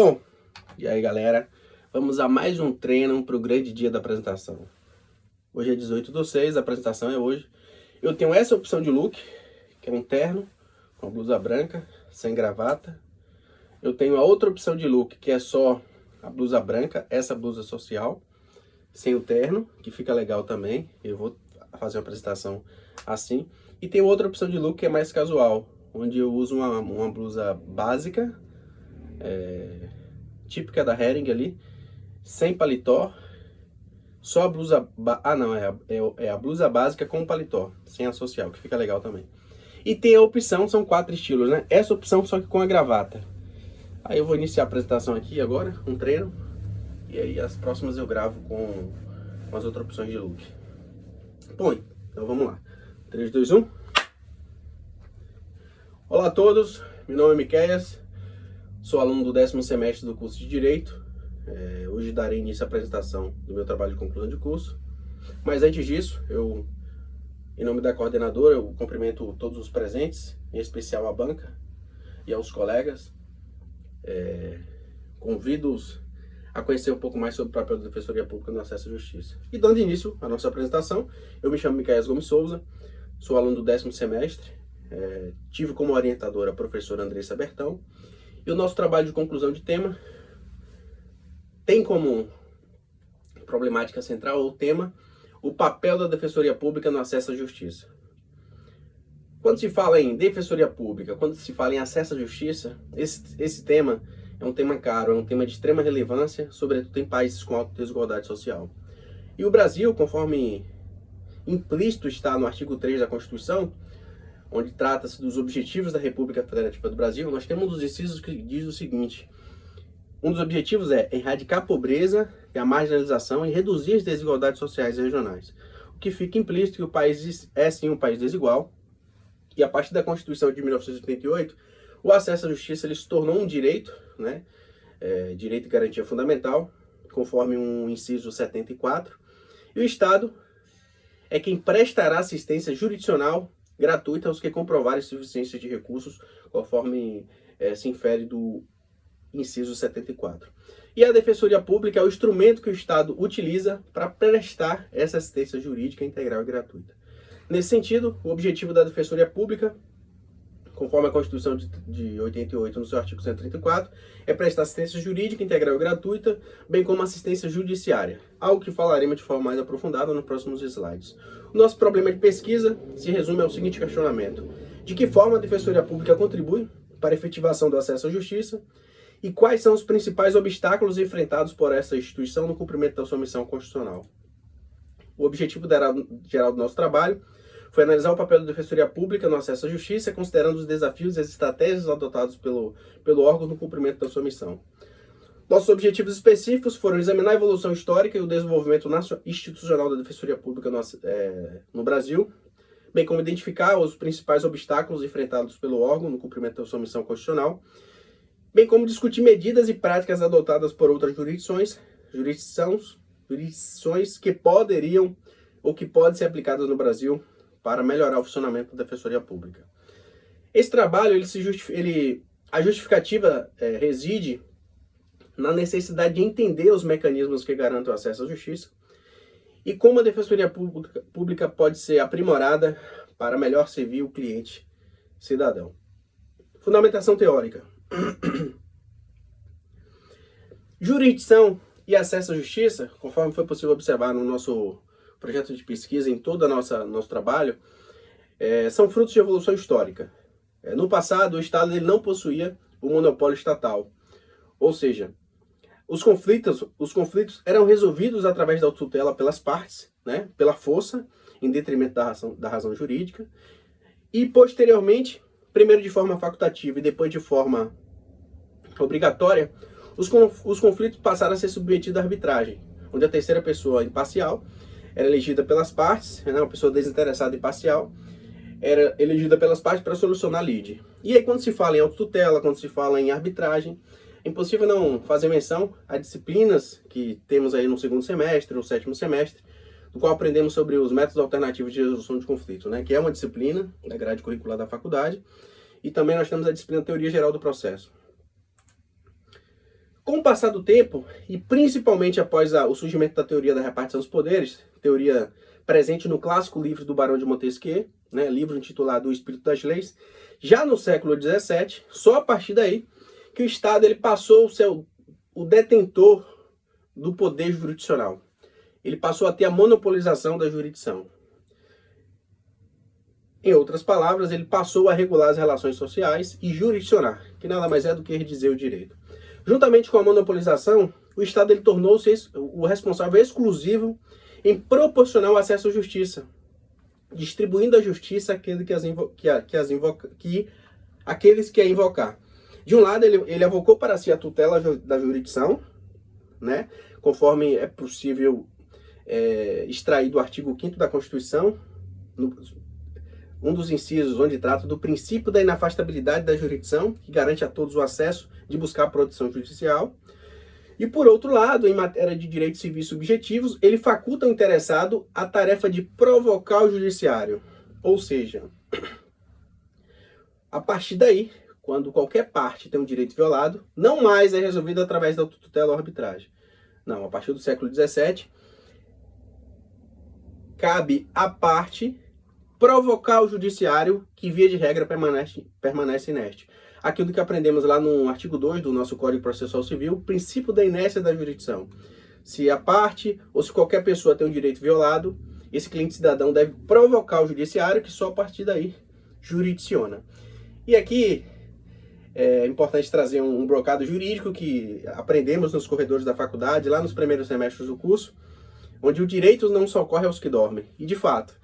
Bom, e aí galera, vamos a mais um treino para o grande dia da apresentação. Hoje é 18/6, a apresentação é hoje. Eu tenho essa opção de look, que é um terno com a blusa branca, sem gravata. Eu tenho a outra opção de look, que é só a blusa branca, essa blusa social, sem o terno, que fica legal também. Eu vou fazer uma apresentação assim. E tem outra opção de look que é mais casual, onde eu uso uma blusa básica, típica da Hering ali, sem paletó, só a blusa... é a blusa básica com paletó, sem a social, que fica legal também. E tem a opção, são 4 estilos, né? Essa opção só que com a gravata. Aí eu vou iniciar a apresentação aqui agora, um treino. E aí as próximas eu gravo com as outras opções de look. Bom, então vamos lá. 3, 2, 1. Olá a todos, meu nome é Miqueias. Sou aluno do 10º semestre do curso de Direito. Hoje darei início à apresentação do meu trabalho de conclusão de curso. Mas antes disso, em nome da coordenadora, eu cumprimento todos os presentes, em especial a banca e aos colegas. Convido-os a conhecer um pouco mais sobre o papel da Defensoria Pública no acesso à justiça. E dando início à nossa apresentação, eu me chamo Miqueias Gomes Souza, sou aluno do 10º semestre, tive como orientadora a professora Andressa Bertão. E o nosso trabalho de conclusão de tema tem como problemática central ou tema o papel da Defensoria Pública no acesso à justiça. Quando se fala em Defensoria Pública, quando se fala em acesso à justiça, esse tema é um tema caro, é um tema de extrema relevância, sobretudo em países com alta desigualdade social. E o Brasil, conforme implícito está no artigo 3 da Constituição, onde trata-se dos objetivos da República Federativa do Brasil, nós temos um dos incisos que diz o seguinte: um dos objetivos é erradicar a pobreza e a marginalização e reduzir as desigualdades sociais e regionais. O que fica implícito que o país é sim um país desigual, e a partir da Constituição de 1988, o acesso à justiça ele se tornou um direito, né? Direito e garantia fundamental, conforme um inciso 74, e o Estado é quem prestará assistência jurisdicional gratuita aos que comprovarem suficiência de recursos, conforme se infere do inciso 74. E a Defensoria Pública é o instrumento que o Estado utiliza para prestar essa assistência jurídica integral e gratuita. Nesse sentido, o objetivo da Defensoria Pública, conforme a Constituição de 88, no seu artigo 134, é prestar assistência jurídica integral e gratuita, bem como assistência judiciária, algo que falaremos de forma mais aprofundada nos próximos slides. O nosso problema de pesquisa se resume ao seguinte questionamento: de que forma a Defensoria Pública contribui para a efetivação do acesso à justiça e quais são os principais obstáculos enfrentados por essa instituição no cumprimento da sua missão constitucional? O objetivo geral do nosso trabalho foi analisar o papel da Defensoria Pública no acesso à justiça, considerando os desafios e as estratégias adotados pelo órgão no cumprimento da sua missão. Nossos objetivos específicos foram examinar a evolução histórica e o desenvolvimento institucional da Defensoria Pública no Brasil, bem como identificar os principais obstáculos enfrentados pelo órgão no cumprimento da sua missão constitucional, bem como discutir medidas e práticas adotadas por outras jurisdições que poderiam ou que podem ser aplicadas no Brasil para melhorar o funcionamento da Defensoria Pública. Esse trabalho, a justificativa reside na necessidade de entender os mecanismos que garantem o acesso à justiça e como a Defensoria Pública pode ser aprimorada para melhor servir o cliente cidadão. Fundamentação teórica. Jurisdição e acesso à justiça, conforme foi possível observar no nosso projeto de pesquisa, em todo o nosso trabalho, são frutos de evolução histórica. No passado, o Estado ele não possuía o monopólio estatal, ou seja, os conflitos eram resolvidos através da tutela pelas partes, né, pela força, em detrimento da razão jurídica, e posteriormente, primeiro de forma facultativa e depois de forma obrigatória, os conflitos passaram a ser submetidos à arbitragem, onde a terceira pessoa imparcial era elegida pelas partes, né, uma pessoa desinteressada e parcial, era elegida pelas partes para solucionar a lide. E aí quando se fala em autotutela, quando se fala em arbitragem, é impossível não fazer menção a disciplinas que temos aí no 2º semestre, no 7º semestre, no qual aprendemos sobre os métodos alternativos de resolução de conflito, né, que é uma disciplina da grade curricular da faculdade, e também nós temos a disciplina Teoria Geral do Processo. Com o passar do tempo, e principalmente após o surgimento da teoria da repartição dos poderes, teoria presente no clássico livro do Barão de Montesquieu, né, livro intitulado O Espírito das Leis, já no século XVII, só a partir daí que o Estado ele passou a ser o detentor do poder jurisdicional. Ele passou a ter a monopolização da jurisdição. Em outras palavras, ele passou a regular as relações sociais e jurisdicionar, que nada mais é do que redizer o direito. Juntamente com a monopolização, o Estado ele tornou-se o responsável exclusivo em proporcionar o acesso à justiça, distribuindo a justiça àqueles que a invocar. De um lado, ele evocou para si a tutela da jurisdição, né, conforme é possível extrair do artigo 5º da Constituição, um dos incisos onde trata do princípio da inafastabilidade da jurisdição, que garante a todos o acesso de buscar a proteção judicial. E por outro lado, em matéria de direitos civis subjetivos, ele faculta ao interessado a tarefa de provocar o judiciário. Ou seja, a partir daí, quando qualquer parte tem um direito violado, não mais é resolvido através da tutela ou arbitragem. Não, a partir do século XVII, cabe à parte provocar o judiciário, que via de regra permanece inerte. Aquilo que aprendemos lá no artigo 2 do nosso Código Processual Civil, o princípio da inércia da jurisdição. Se a parte ou se qualquer pessoa tem um direito violado, esse cliente cidadão deve provocar o judiciário, que só a partir daí jurisdiciona. E aqui é importante trazer um brocado jurídico que aprendemos nos corredores da faculdade, lá nos primeiros semestres do curso, onde o direito não socorre aos que dormem. E de fato,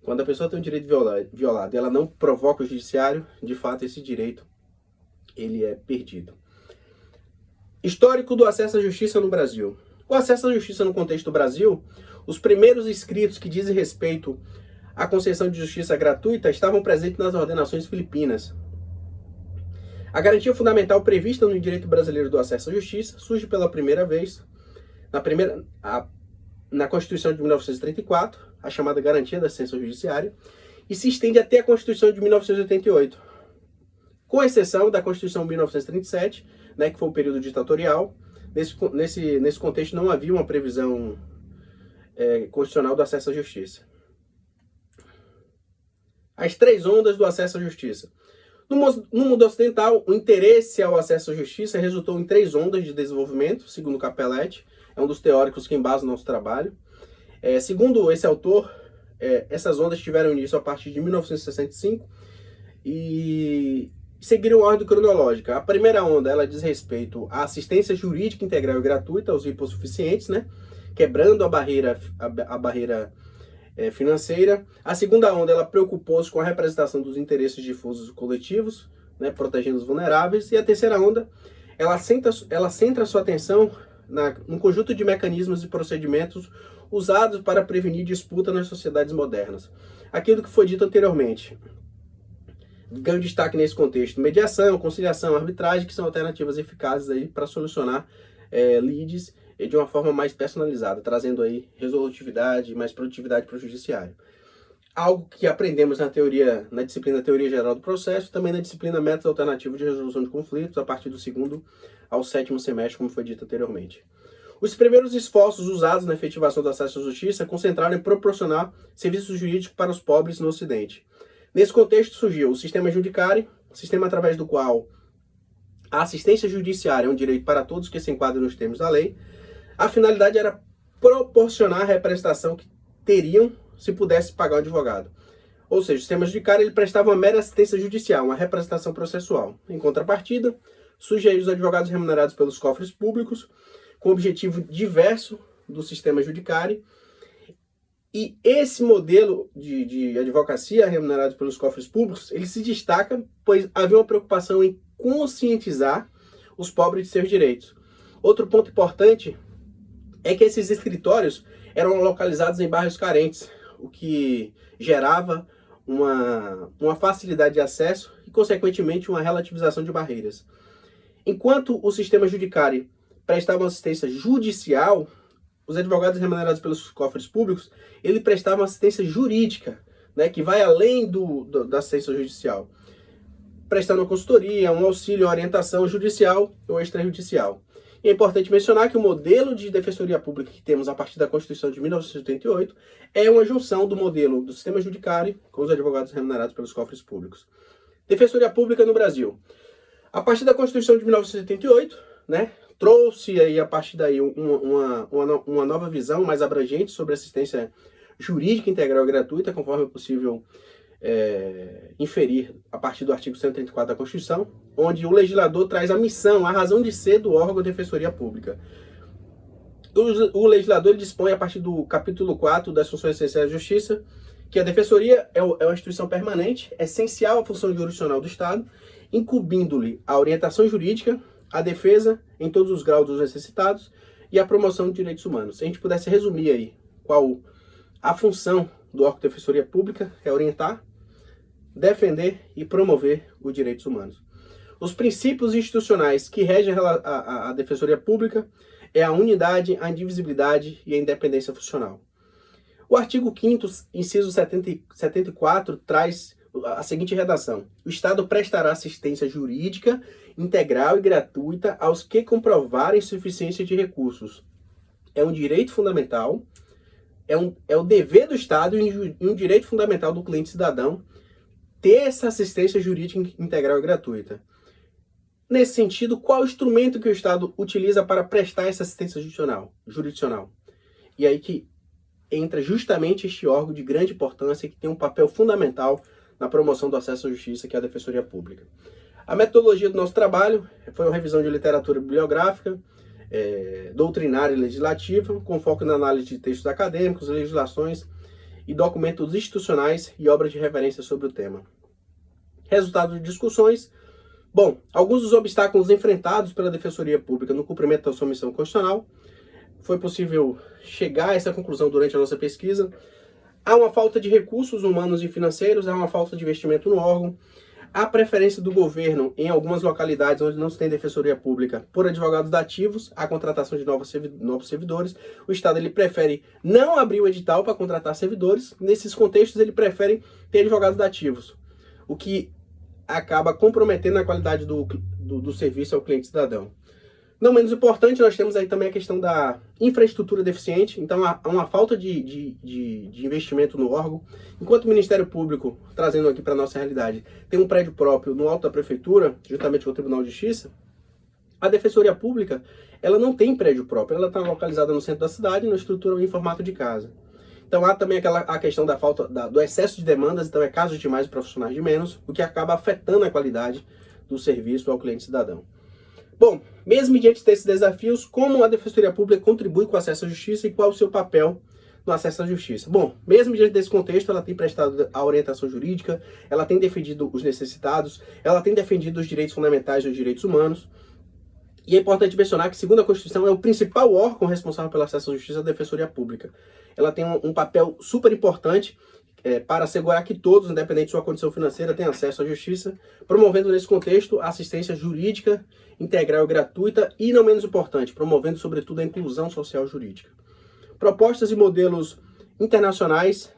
quando a pessoa tem um direito violado e ela não provoca o judiciário, de fato esse direito ele é perdido. Histórico do acesso à justiça no Brasil. O acesso à justiça no contexto do Brasil, os primeiros escritos que dizem respeito à concessão de justiça gratuita estavam presentes nas ordenações filipinas. A garantia fundamental prevista no direito brasileiro do acesso à justiça surge pela primeira vez na Constituição de 1934, a chamada Garantia da Assistência Judiciária, e se estende até a Constituição de 1988, com exceção da Constituição de 1937, né, que foi o período ditatorial. Nesse contexto não havia uma previsão constitucional do acesso à justiça. As três ondas do acesso à justiça. No mundo ocidental, o interesse ao acesso à justiça resultou em três ondas de desenvolvimento, segundo Capelletti, é um dos teóricos que embasa o nosso trabalho. Segundo esse autor, essas ondas tiveram início a partir de 1965 e seguiram a ordem cronológica. A primeira onda ela diz respeito à assistência jurídica integral e gratuita aos hipossuficientes, né, quebrando a barreira financeira. A segunda onda ela preocupou-se com a representação dos interesses difusos e coletivos, né, protegendo os vulneráveis. E a terceira onda ela centra sua atenção num conjunto de mecanismos e procedimentos usados para prevenir disputa nas sociedades modernas. Aquilo que foi dito anteriormente ganha destaque nesse contexto: mediação, conciliação, arbitragem, que são alternativas eficazes aí para solucionar lides de uma forma mais personalizada, trazendo aí resolutividade e mais produtividade para o judiciário. Algo que aprendemos na disciplina Teoria Geral do Processo, também na disciplina Métodos Alternativos de Resolução de Conflitos, a partir do 2º ao 7º semestre, como foi dito anteriormente. Os primeiros esforços usados na efetivação do acesso à justiça concentraram em proporcionar serviços jurídicos para os pobres no Ocidente. Nesse contexto surgiu o sistema judicário, sistema através do qual a assistência judiciária é um direito para todos que se enquadram nos termos da lei. A finalidade era proporcionar a representação que teriam se pudesse pagar um advogado. Ou seja, o sistema judiciário ele prestava uma mera assistência judicial, uma representação processual. Em contrapartida, surgem aí os advogados remunerados pelos cofres públicos, com objetivo diverso do sistema judiciário. E esse modelo de advocacia remunerado pelos cofres públicos, ele se destaca, pois havia uma preocupação em conscientizar os pobres de seus direitos. Outro ponto importante é que esses escritórios eram localizados em bairros carentes, o que gerava uma facilidade de acesso e, consequentemente, uma relativização de barreiras. Enquanto o sistema judiciário prestava assistência judicial, os advogados remunerados pelos cofres públicos, ele prestava assistência jurídica, né, que vai além da assistência judicial, prestando uma consultoria, um auxílio, uma orientação judicial ou extrajudicial. E é importante mencionar que o modelo de defensoria pública que temos a partir da Constituição de 1988 é uma junção do modelo do sistema judiciário com os advogados remunerados pelos cofres públicos. Defensoria pública no Brasil. A partir da Constituição de 1988, né, trouxe aí a partir daí uma nova visão mais abrangente sobre assistência jurídica integral e gratuita, conforme é possível inferir a partir do artigo 134 da Constituição, onde o legislador traz a missão, a razão de ser do órgão de defensoria pública. O legislador dispõe, a partir do capítulo 4 das funções essenciais da Justiça, que a defensoria é uma instituição permanente, essencial à função jurisdicional do Estado, incumbindo-lhe a orientação jurídica, a defesa em todos os graus dos necessitados e a promoção de direitos humanos. Se a gente pudesse resumir aí qual a função do órgão de defensoria pública, é orientar, defender e promover os direitos humanos. Os princípios institucionais que regem a defensoria pública é a unidade, a indivisibilidade e a independência funcional. O artigo 5º, inciso 74, traz a seguinte redação: o Estado prestará assistência jurídica integral e gratuita aos que comprovarem suficiência de recursos. É um direito fundamental, é o dever do Estado e um direito fundamental do cliente cidadão ter essa assistência jurídica integral e gratuita. Nesse sentido, qual o instrumento que o Estado utiliza para prestar essa assistência jurisdicional? E aí que entra justamente este órgão de grande importância que tem um papel fundamental na promoção do acesso à justiça, que é a Defensoria Pública. A metodologia do nosso trabalho foi uma revisão de literatura bibliográfica, doutrinária e legislativa, com foco na análise de textos acadêmicos, legislações e documentos institucionais e obras de referência sobre o tema. Resultado de discussões. Bom, alguns dos obstáculos enfrentados pela Defensoria Pública no cumprimento da sua missão constitucional. Foi possível chegar a essa conclusão durante a nossa pesquisa. Há uma falta de recursos humanos e financeiros, há uma falta de investimento no órgão, há preferência do governo em algumas localidades onde não se tem defensoria pública por advogados dativos, a contratação de novos servidores. O Estado ele prefere não abrir o edital para contratar servidores. Nesses contextos ele prefere ter advogados dativos, o que acaba comprometendo a qualidade do serviço ao cliente cidadão. Não menos importante, nós temos aí também a questão da infraestrutura deficiente, então há uma falta de investimento no órgão. Enquanto o Ministério Público, trazendo aqui para a nossa realidade, tem um prédio próprio no alto da Prefeitura, juntamente com o Tribunal de Justiça, a Defensoria Pública ela não tem prédio próprio, ela está localizada no centro da cidade, na estrutura em formato de casa. Então há também a questão da falta do excesso de demandas, então é casos de mais e profissionais de menos, o que acaba afetando a qualidade do serviço ao cliente cidadão. Bom, mesmo diante desses desafios, como a Defensoria Pública contribui com o acesso à justiça e qual o seu papel no acesso à justiça? Bom, mesmo diante desse contexto, ela tem prestado a orientação jurídica, ela tem defendido os necessitados, ela tem defendido os direitos fundamentais e os direitos humanos. E é importante mencionar que, segundo a Constituição, é o principal órgão responsável pelo acesso à justiça, a Defensoria Pública. Ela tem um papel super importante para assegurar que todos, independente de sua condição financeira, tenham acesso à justiça, promovendo nesse contexto a assistência jurídica integral e gratuita e, não menos importante, promovendo sobretudo a inclusão social jurídica. Propostas e modelos internacionais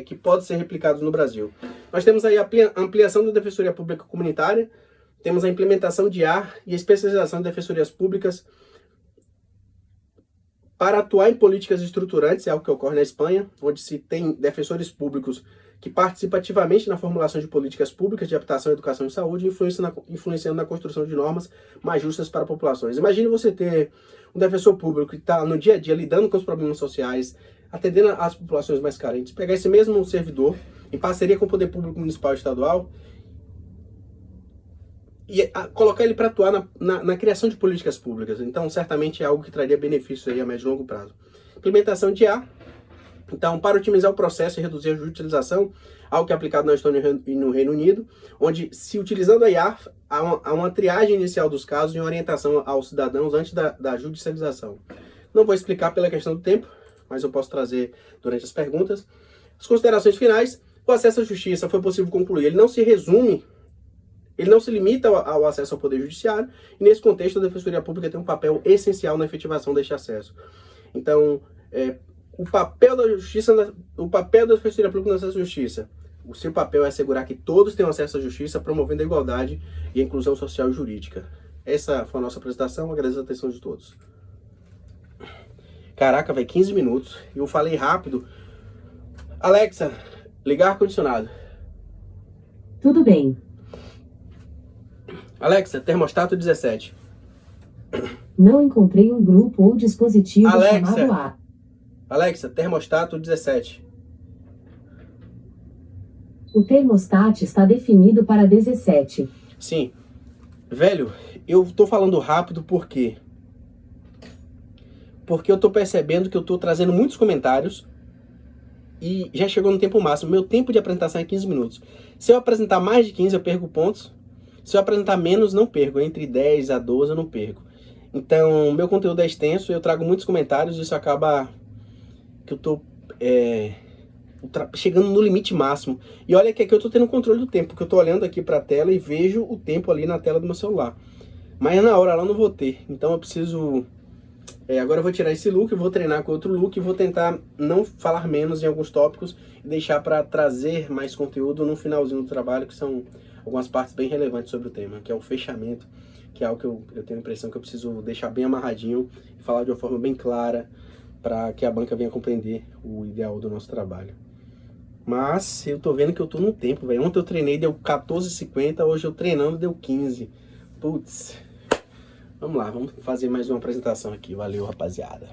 que podem ser replicados no Brasil. Nós temos aí a ampliação da Defensoria Pública Comunitária, temos a implementação de IA e a especialização de defensorias públicas para atuar em políticas estruturantes, é algo que ocorre na Espanha, onde se tem defensores públicos que participam ativamente na formulação de políticas públicas de habitação, educação e saúde, influenciando na construção de normas mais justas para populações. Imagine você ter um defensor público que está no dia a dia lidando com os problemas sociais, atendendo às populações mais carentes, pegar esse mesmo servidor, em parceria com o Poder Público Municipal e Estadual, e colocar ele para atuar na criação de políticas públicas. Então, certamente é algo que traria benefícios aí a médio e longo prazo. Implementação de IA. Então, para otimizar o processo e reduzir a judicialização, algo que é aplicado na Estônia e no Reino Unido, onde, se utilizando a IA, há uma triagem inicial dos casos e uma orientação aos cidadãos antes da judicialização. Não vou explicar pela questão do tempo, mas eu posso trazer durante as perguntas. As considerações finais. O acesso à justiça foi possível concluir. Ele não se limita ao acesso ao Poder Judiciário, e nesse contexto a Defensoria Pública tem um papel essencial na efetivação deste acesso. Então, o papel da Defensoria Pública no acesso à justiça, o seu papel é assegurar que todos tenham acesso à justiça, promovendo a igualdade e a inclusão social e jurídica. essa foi a nossa apresentação, agradeço a atenção de todos. Caraca, velho, 15 minutos, eu falei rápido. Alexa, ligar ar-condicionado. Tudo bem. Alexa, termostato 17. Não encontrei um grupo ou dispositivo Alexa. chamado A. Alexa, termostato 17. O termostato está definido para 17. Sim. Velho, eu tô falando rápido por quê? Porque eu tô percebendo que eu tô trazendo muitos comentários e já chegou no tempo máximo. Meu tempo de apresentação é 15 minutos. Se eu apresentar mais de 15, eu perco pontos. Se eu apresentar menos, não perco. Entre 10 a 12, eu não perco. Então, meu conteúdo é extenso, eu trago muitos comentários, isso acaba que eu tô chegando no limite máximo. E olha que aqui eu tô tendo controle do tempo, porque eu tô olhando aqui pra tela e vejo o tempo ali na tela do meu celular. Mas na hora lá eu não vou ter, então eu preciso... agora eu vou tirar esse look, vou treinar com outro look e vou tentar não falar menos em alguns tópicos e deixar para trazer mais conteúdo no finalzinho do trabalho, que são algumas partes bem relevantes sobre o tema, que é o fechamento, que é algo que eu tenho a impressão que eu preciso deixar bem amarradinho e falar de uma forma bem clara para que a banca venha compreender o ideal do nosso trabalho. Mas eu tô vendo que eu tô no tempo, velho. Ontem eu treinei, deu 14h50, hoje eu treinando deu 15. Putz. Vamos lá, vamos fazer mais uma apresentação aqui. Valeu, rapaziada.